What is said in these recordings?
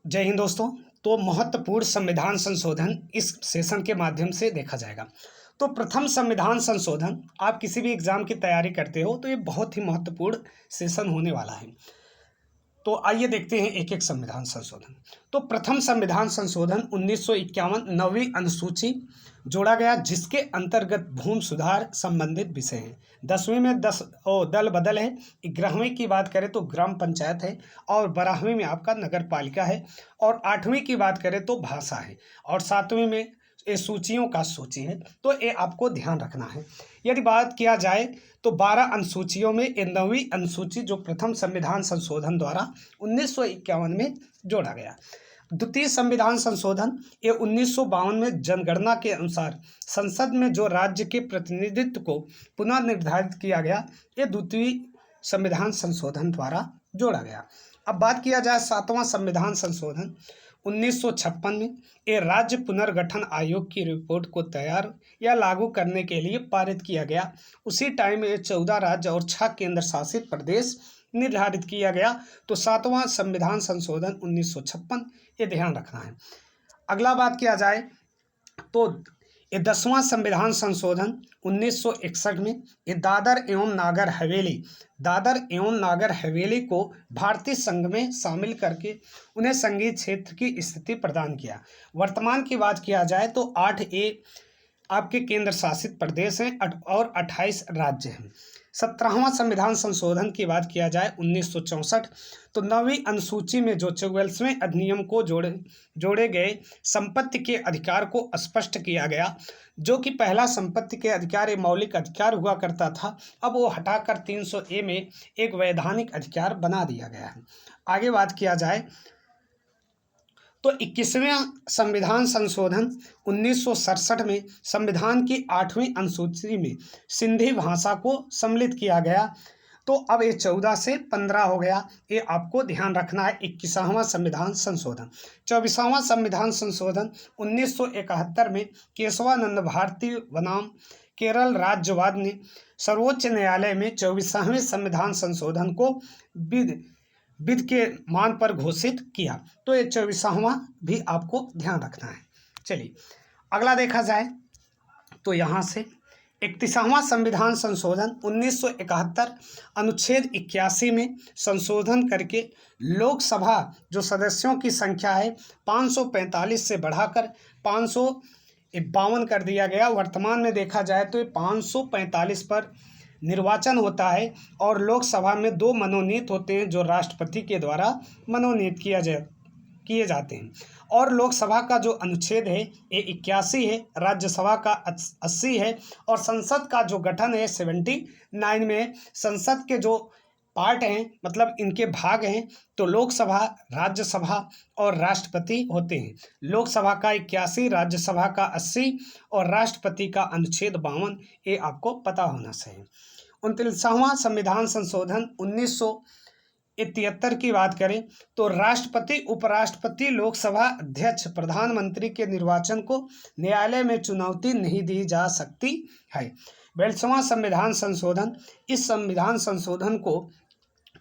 जय हिंद दोस्तों। तो महत्वपूर्ण संविधान संशोधन इस सेशन के माध्यम से देखा जाएगा। तो प्रथम संविधान संशोधन, आप किसी भी एग्जाम की तैयारी करते हो तो ये बहुत ही महत्वपूर्ण सेशन होने वाला है। तो आइए देखते हैं एक एक संविधान संशोधन। तो प्रथम संविधान संशोधन 1951 नवीं अनुसूची जोड़ा गया, जिसके अंतर्गत भूमि सुधार संबंधित विषय हैं। 10वीं में दल बदल है, 11वीं की बात करें तो ग्राम पंचायत है, और 12वीं में आपका नगर पालिका है, और 8वीं की बात करें तो भाषा है, और 7वीं में ये सूचियों का सूची है। तो ये आपको ध्यान रखना है। यदि बात किया जाए तो 12 अनुसूचियों में ये 9वीं अनुसूची जो प्रथम संविधान संशोधन द्वारा 1951 में जोड़ा गया। द्वितीय संविधान संशोधन ये 1952 में जनगणना के अनुसार संसद में जो राज्य के प्रतिनिधित्व को पुनः निर्धारित किया गया, ये द्वितीय संविधान संशोधन द्वारा जोड़ा गया। अब बात किया जाए 7वां संविधान संशोधन 1956 में ये राज्य पुनर्गठन आयोग की रिपोर्ट को तैयार या लागू करने के लिए पारित किया गया। उसी टाइम में 14 राज्य और 6 केंद्र शासित प्रदेश निर्धारित किया गया। तो 7वां संविधान संशोधन 1956 ये ध्यान रखना है। अगला बात किया जाए तो ये 10वां संविधान संशोधन 1961 में ये दादर एवं नागर हवेली को भारतीय संघ में शामिल करके उन्हें संघीय क्षेत्र की स्थिति प्रदान किया। वर्तमान की बात किया जाए तो 8 आपके केंद्र शासित प्रदेश हैं और 28 राज्य हैं। 17वां संविधान संशोधन की बात किया जाए 1964, तो 9वीं अनुसूची में जो 44वें अधिनियम को जोड़े गए संपत्ति के अधिकार को स्पष्ट किया गया। जो कि पहला संपत्ति के अधिकार एक मौलिक अधिकार हुआ करता था, अब वो हटाकर 300A में एक वैधानिक अधिकार बना दिया गया है। आगे बात किया जाए तो 21वें संविधान संशोधन 1967 में संविधान की 8वीं अनुसूची में सिंधी भाषा को सम्मिलित किया गया। तो अब ये 14 से 15 हो गया, ये आपको ध्यान रखना है। 21वां संविधान संशोधन। 24वां संविधान संशोधन 1971 में केशवानंद भारती बनाम केरल राज्यवाद ने सर्वोच्च न्यायालय में 24वें संविधान संशोधन को विधि के मान पर घोषित किया। तो ये 24वां भी आपको ध्यान रखना है। चलिए अगला देखा जाए तो यहाँ से 31वां संविधान संशोधन 1971 अनुच्छेद 81 में संशोधन करके लोकसभा जो सदस्यों की संख्या है 545 से बढ़ाकर 552 कर दिया गया। वर्तमान में देखा जाए तो 545 पर निर्वाचन होता है, और लोकसभा में 2 मनोनीत होते हैं जो राष्ट्रपति के द्वारा मनोनीत किए जाते हैं। और लोकसभा का जो अनुच्छेद है ये 81 है, राज्यसभा का 80 है, और संसद का जो गठन है 79 में। संसद के जो पार्ट हैं मतलब इनके भाग हैं, तो लोकसभा, राज्यसभा और राष्ट्रपति होते हैं। लोकसभा का 81, राज्यसभा का 80 और राष्ट्रपति का अनुच्छेद 52, ये आपको पता होना चाहिए। 29वां संविधान संशोधन 1973 की बात करें तो राष्ट्रपति, उपराष्ट्रपति, लोकसभा अध्यक्ष, प्रधानमंत्री के निर्वाचन को न्यायालय में चुनौती नहीं दी जा सकती है। 42वां संविधान संशोधन, इस संविधान संशोधन को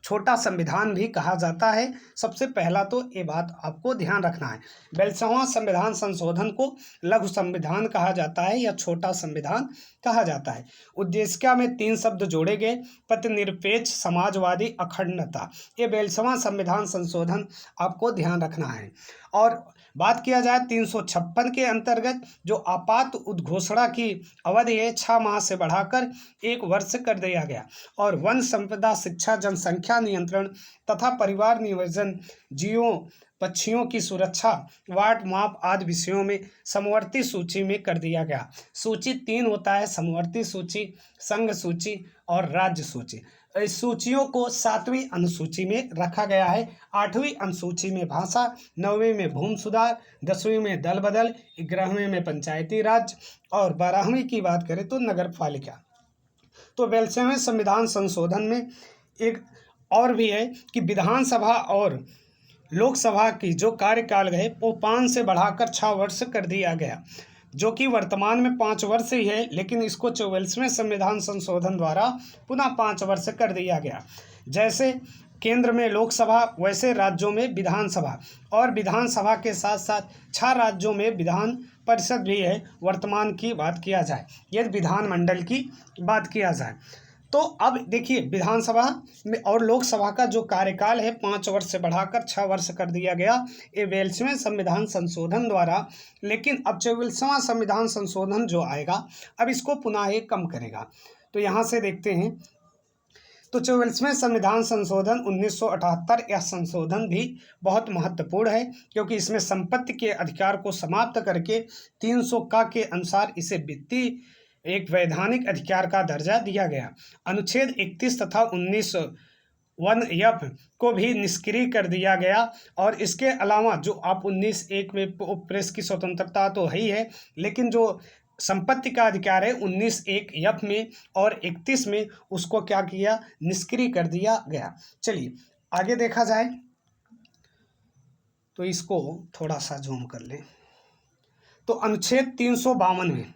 छोटा संविधान भी कहा जाता है। सबसे पहला तो ये बात आपको ध्यान रखना है। 42वां संविधान संशोधन को लघु संविधान कहा जाता है या छोटा संविधान कहा जाता है। उद्देशिका में 3 शब्द जोड़े गए, पथनिरपेक्ष, समाजवादी, अखंडता। ये 42वां संविधान संशोधन आपको ध्यान रखना है। और बात किया जाए 356 के अंतर्गत जो आपात उद्घोषणा की अवधि है 6 माह से बढ़ाकर 1 वर्ष कर दिया गया। और वन संपदा, शिक्षा, जनसंख्या नियंत्रण तथा परिवार नियोजन, जीवों पक्षियों की सुरक्षा, वार्ड माप आदि विषयों में समवर्ती सूची में कर दिया गया। सूची 3 होता है, समवर्ती सूची, संघ सूची और राज्य सूची। इस सूचियों को 7वीं अनुसूची में रखा गया है। 8वीं अनुसूची में भाषा, 9वीं में भूमि सुधार, 10वीं में दल बदल, 11वीं में पंचायती राज, और 12वीं की बात करें तो नगर पालिका। तो 42वें संविधान संशोधन में एक और भी है कि विधानसभा और लोकसभा की जो कार्यकाल है वो 5 से बढ़ाकर 6 वर्ष कर दिया गया, जो कि वर्तमान में 5 वर्ष ही है, लेकिन इसको 44वें संविधान संशोधन द्वारा पुनः 5 वर्ष कर दिया गया। जैसे केंद्र में लोकसभा, वैसे राज्यों में विधानसभा, और विधानसभा के साथ साथ 6 राज्यों में विधान परिषद भी है। वर्तमान की बात किया जाए, यदि विधानमंडल की बात किया जाए तो अब देखिए विधानसभा में और लोकसभा का जो कार्यकाल है 5 वर्ष से बढ़ाकर 6 वर्ष कर दिया गया, ये 42वें संविधान संशोधन द्वारा। लेकिन अब 44वां संविधान संशोधन जो आएगा, अब इसको पुनः ये कम करेगा। तो यहाँ से देखते हैं, तो 44वें संविधान संशोधन 1978, यह संशोधन भी बहुत महत्वपूर्ण है, क्योंकि इसमें संपत्ति के अधिकार को समाप्त करके 300 का के अनुसार इसे वित्तीय एक वैधानिक अधिकार का दर्जा दिया गया। अनुच्छेद 31 तथा 19(1)(f) को भी निष्क्रिय कर दिया गया। और इसके अलावा जो आप 19(1) में प्रेस की स्वतंत्रता तो है ही है, लेकिन जो संपत्ति का अधिकार है 19(1)(f) में और 31 में, उसको क्या किया, निष्क्रिय कर दिया गया। चलिए आगे देखा जाए, तो इसको थोड़ा सा जूम कर लें। तो अनुच्छेद 352 में,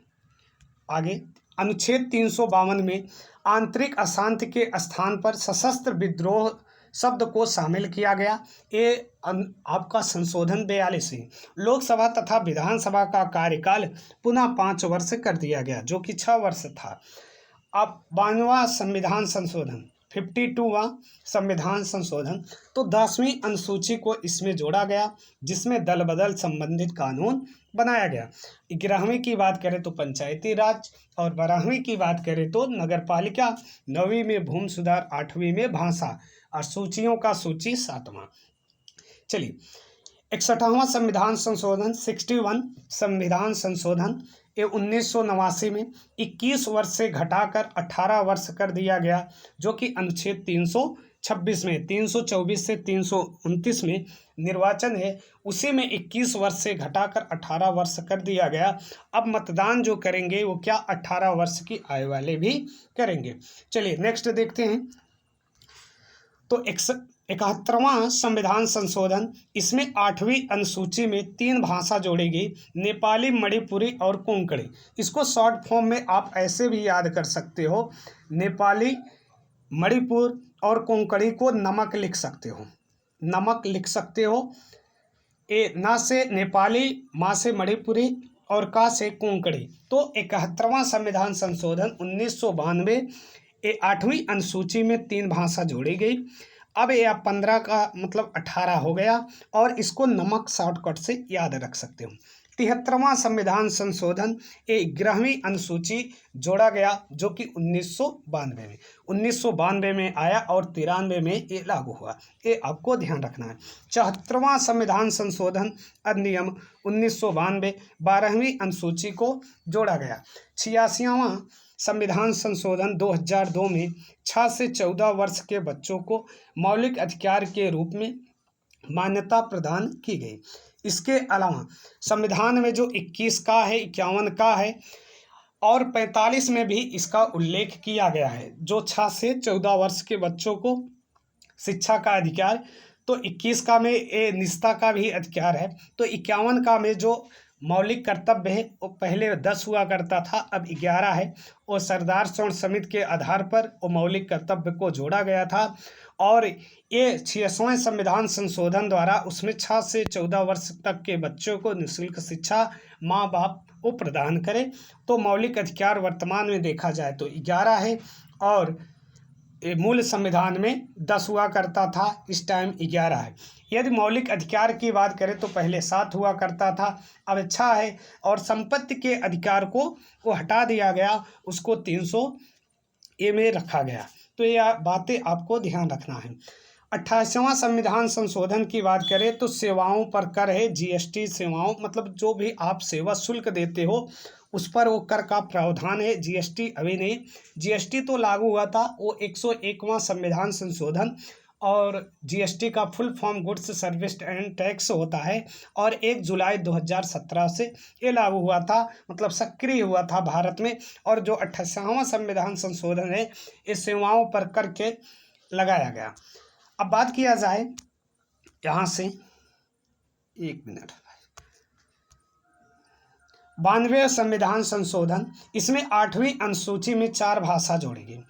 आगे अनुच्छेद 352 में आंतरिक अशांति के स्थान पर सशस्त्र विद्रोह शब्द को शामिल किया गया। ये आपका संशोधन 42 है। लोकसभा तथा विधानसभा का कार्यकाल पुनः 5 वर्ष कर दिया गया, जो कि 6 वर्ष था। अब 52वां संविधान संशोधन, 52वां संविधान संशोधन, तो 10वीं अनुसूची को इसमें जोड़ा गया, जिसमें दल बदल संबंधित कानून बनाया गया। 11वीं की बात करें तो पंचायती राज, और 12वीं की बात करें तो नगर पालिका, 9वीं में भूमि सुधार, 8वीं में भाषा, और सूचियों का सूची 7वां। चलिए 61वां संविधान संशोधन, 61 संविधान संशोधन, ये 1989 में 21 वर्ष से घटाकर 18 वर्ष कर दिया गया, जो कि अनुच्छेद 326 में, 324 से 329 में निर्वाचन है, उसी में 21 वर्ष से घटाकर 18 वर्ष कर दिया गया। अब मतदान जो करेंगे वो क्या 18 वर्ष की आयु वाले भी करेंगे। चलिए नेक्स्ट देखते हैं, तो 71वां संविधान संशोधन, इसमें 8वीं अनुसूची में 3 भाषा जोड़ी गई, नेपाली, मणिपुरी और कोंकणी। इसको शॉर्ट फॉर्म में आप ऐसे भी याद कर सकते हो, नेपाली, मणिपुर और कोंकणी को नमक लिख सकते हो, नमक लिख सकते हो। ए ना से नेपाली, माँ से मणिपुरी और का से कोंकणी। तो 71वां संविधान संशोधन 1992, ये 8वीं अनुसूची में 3 भाषा जोड़ी गई। अब ये 15 का मतलब 18 हो गया, और इसको नमक शॉर्टकट से याद रख सकते हो। 73वां संविधान संशोधन, ये 11वीं अनुसूची जोड़ा गया, जो कि 1992 में आया और 93 में ये लागू हुआ, ये आपको ध्यान रखना है। 74वां संविधान संशोधन अधिनियम 1992, 12वीं अनुसूची को जोड़ा गया। 86वां संविधान संशोधन 2002 में 6 से 14 वर्ष के बच्चों को मौलिक अधिकार के रूप में मान्यता प्रदान की गई। इसके अलावा संविधान में जो 21 का है, 51 का है और 45 में भी इसका उल्लेख किया गया है, जो 6 से 14 वर्ष के बच्चों को शिक्षा का अधिकार। तो 21 का में ये निष्ठा का भी अधिकार है। तो 51 का में जो मौलिक कर्तव्य है वो पहले 10 हुआ करता था, अब 11 है, और सरदार स्वर्ण समिति के आधार पर वो मौलिक कर्तव्य को जोड़ा गया था। और ये 66वें संविधान संशोधन द्वारा उसमें 6 से 14 वर्ष तक के बच्चों को निःशुल्क शिक्षा माँ बाप वो प्रदान करे। तो मौलिक अधिकार वर्तमान में देखा जाए तो 11 है, और मूल संविधान में 10 हुआ करता था, इस टाइम 11 है। यदि मौलिक अधिकार की बात करें तो पहले 7 हुआ करता था, अब 6 है। और संपत्ति के अधिकार को वो हटा दिया गया, उसको 300A में रखा गया। तो ये बातें आपको ध्यान रखना है। 28वां संविधान संशोधन की बात करें तो सेवाओं पर कर है, GST सेवाओं मतलब जो भी आप सेवा शुल्क देते हो उस पर वो कर का प्रावधान है। GST अभी नहीं, GST तो लागू हुआ था, वो 101वां संविधान संशोधन, और GST का full form goods service and tax होता है, और 1 जुलाई 2017 से ये लागू हुआ था, मतलब सक्रिय हुआ था भारत में। और जो 28वां संविधान संशोधन है ये सेवाओं पर कर के लगाया गया। अब बात किया जाए यहाँ से, 1 मिनट, 92वें संविधान संशोधन, इसमें 8वीं अनुसूची में 4 भाषा जोड़ी गई।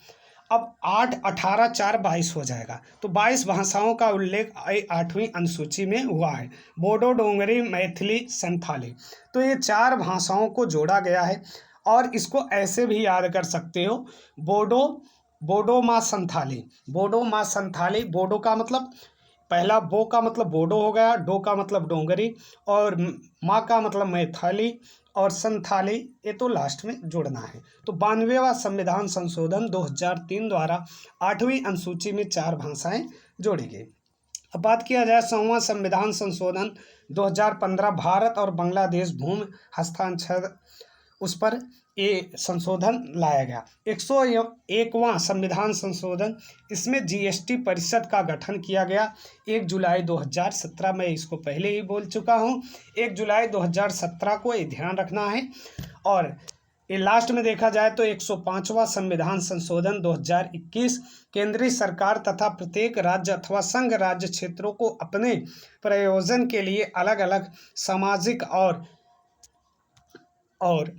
अब 8, 18, 4, 22 हो जाएगा। तो 22 भाषाओं का उल्लेख 8वीं अनुसूची में हुआ है। बोडो, डोंगरी, मैथिली, संथाली। तो ये 4 भाषाओं को जोड़ा गया है और इसको ऐसे भी याद कर सकते हो, बोडो माँ संथाली। बोडो माँ संथाली, बोडो का मतलब पहला बो का मतलब बोडो हो गया, डो का मतलब डोंगरी और माँ का मतलब मैथिली और संथाली, ये तो लास्ट में जोड़ना है। तो 92वां संविधान संशोधन 2003 द्वारा 8वीं अनुसूची में 4 भाषाएं जोड़ी गई। अब बात किया जाए 100वां संविधान संशोधन 2015, भारत और बांग्लादेश भूमि हस्तांतरण, उस पर ये संशोधन लाया गया। 101वां संविधान संशोधन, इसमें जीएसटी परिषद का गठन किया गया 1 जुलाई 2017 में, इसको पहले ही बोल चुका हूँ, 1 जुलाई 2017 को ये ध्यान रखना है। और ये लास्ट में देखा जाए तो 105वां संविधान संशोधन 2021, केंद्रीय सरकार तथा प्रत्येक राज्य अथवा संघ राज्य क्षेत्रों को अपने प्रयोजन के लिए अलग अलग सामाजिक और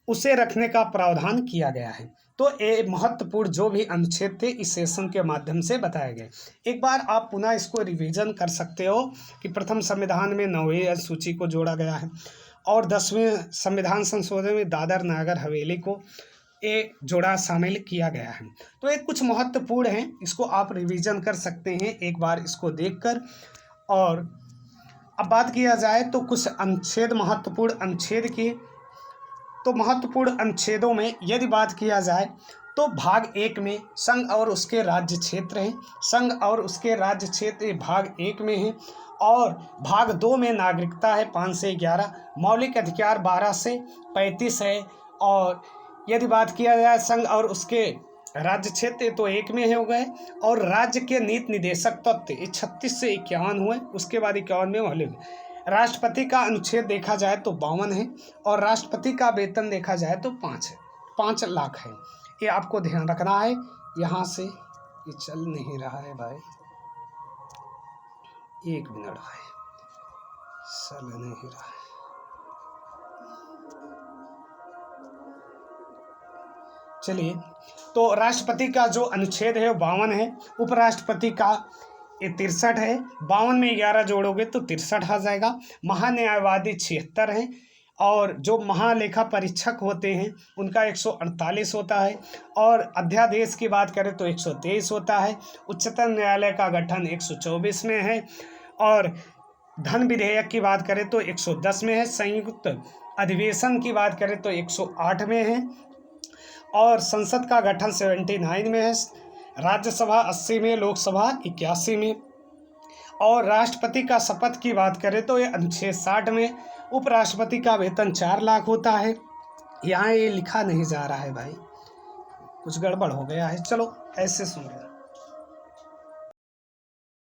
उसे रखने का प्रावधान किया गया है। तो ये महत्वपूर्ण जो भी अनुच्छेद थे इस सेशन के माध्यम से बताए गए। एक बार आप पुनः इसको रिवीजन कर सकते हो कि प्रथम संविधान में 9वीं अनुसूची को जोड़ा गया है और 10वें संविधान संशोधन में दादर नागर हवेली को ये जोड़ा शामिल किया गया है। तो ये कुछ महत्वपूर्ण हैं, इसको आप रिवीजन कर सकते हैं एक बार इसको देखकर। और अब बात किया जाए तो कुछ अनुच्छेद, महत्वपूर्ण अनुच्छेद की, तो महत्वपूर्ण अनुच्छेदों में यदि बात किया जाए तो भाग 1 में संघ और उसके राज्य क्षेत्र हैं, संघ और उसके राज्य क्षेत्र भाग 1 में है। और भाग 2 में नागरिकता है 5 से 11, मौलिक अधिकार 12 से 35 है। और यदि बात किया जाए संघ और उसके राज्य क्षेत्र तो 1 में हो गए। और राज्य के नीति निदेशक तत्व 36 से 51 हुए, उसके बाद 51 में मौलिक। राष्ट्रपति का अनुच्छेद देखा जाए तो 52 है और राष्ट्रपति का वेतन देखा जाए तो 5 है, 5 लाख है। ये आपको ध्यान रखना है। यहाँ से ये चल नहीं रहा है भाई, 1 मिनट भाई, चल नहीं रहा है। चलिए, तो राष्ट्रपति का जो अनुच्छेद है वो 52 है, उपराष्ट्रपति का ये 63 है, 52 में 11 जोड़ोगे तो 63 आ जाएगा। महान्यायवादी 76 हैं और जो महालेखा परीक्षक होते हैं उनका 148 होता है। और अध्यादेश की बात करें तो 123 होता है। उच्चतम न्यायालय का गठन 124 में है। और धन विधेयक की बात करें तो 110 में है। संयुक्त अधिवेशन की बात करें तो 108 में है। और संसद का गठन 79 में है। राज्यसभा 80 में, लोकसभा 81 में। और राष्ट्रपति का शपथ की बात करें तो ये अनुच्छेद 60 में। उपराष्ट्रपति का वेतन 4 लाख होता है। यहाँ ये लिखा नहीं जा रहा है भाई, कुछ गड़बड़ हो गया है, चलो ऐसे सुन लो।